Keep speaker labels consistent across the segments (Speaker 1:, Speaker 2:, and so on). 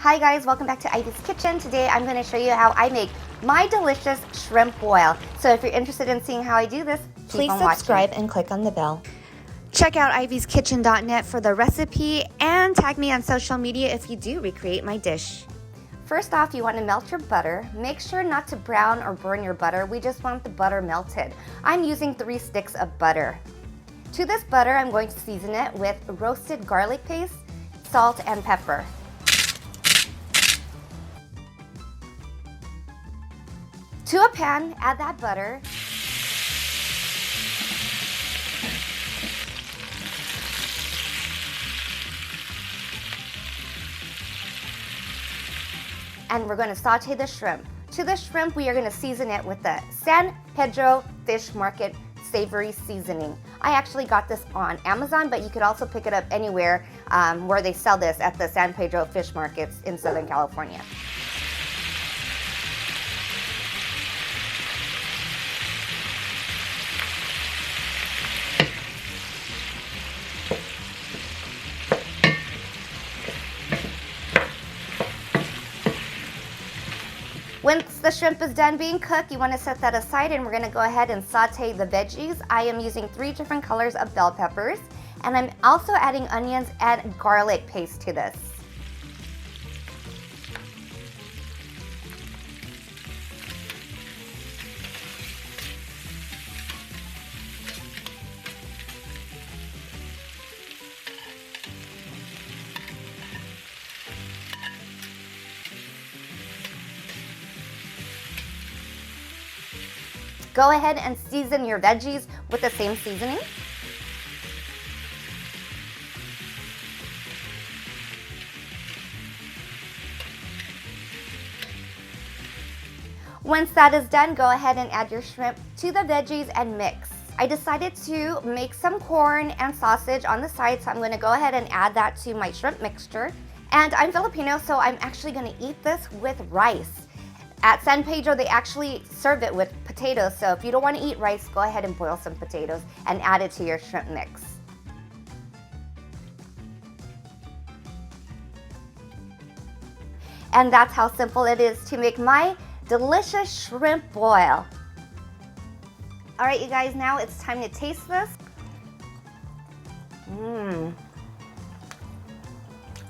Speaker 1: Hi guys, welcome back to Ivy's Kitchen. Today I'm going to show you how I make my delicious shrimp boil. So if you're interested in seeing how I do this,
Speaker 2: please subscribe and click on the bell.
Speaker 1: Check out ivyskitchen.net for the recipe and tag me on social media if you do recreate my dish. First off, you want to melt your butter. Make sure not to brown or burn your butter. We just want the butter melted. I'm using 3 sticks of butter. To this butter, I'm going to season it with roasted garlic paste, salt, and pepper. To a pan, add that butter. And we're going to saute the shrimp. To the shrimp, we are going to season it with the San Pedro Fish Market Savory Seasoning. I actually got this on Amazon, but you could also pick it up anywhere where they sell this at the San Pedro Fish Markets in Southern California. Once the shrimp is done being cooked, you want to set that aside and we're going to go ahead and saute the veggies. I am using 3 different colors of bell peppers, and I'm also adding onions and garlic paste to this. Go ahead and season your veggies with the same seasoning. Once that is done, go ahead and add your shrimp to the veggies and mix. I decided to make some corn and sausage on the side, so I'm going to go ahead and add that to my shrimp mixture. And I'm Filipino, so I'm actually going to eat this with rice. At San Pedro, they actually serve it with potatoes, so if you don't want to eat rice, go ahead and boil some potatoes and add it to your shrimp mix. And that's how simple it is to make my delicious shrimp boil. All right, you guys, now it's time to taste this.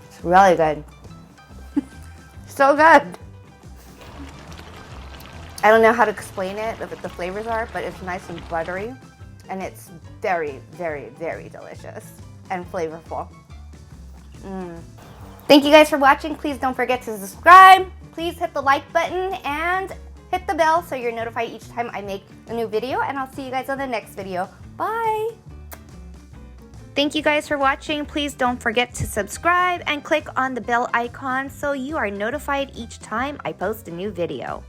Speaker 1: It's really good. So good. I don't know how to explain it, what the flavors are, but it's nice and buttery, and it's very, very, very delicious and flavorful. Thank you guys for watching. Please don't forget to subscribe. Please hit the like button and hit the bell so you're notified each time I make a new video, and I'll see you guys on the next video. Bye! Thank you guys for watching. Please don't forget to subscribe and click on the bell icon so you are notified each time I post a new video.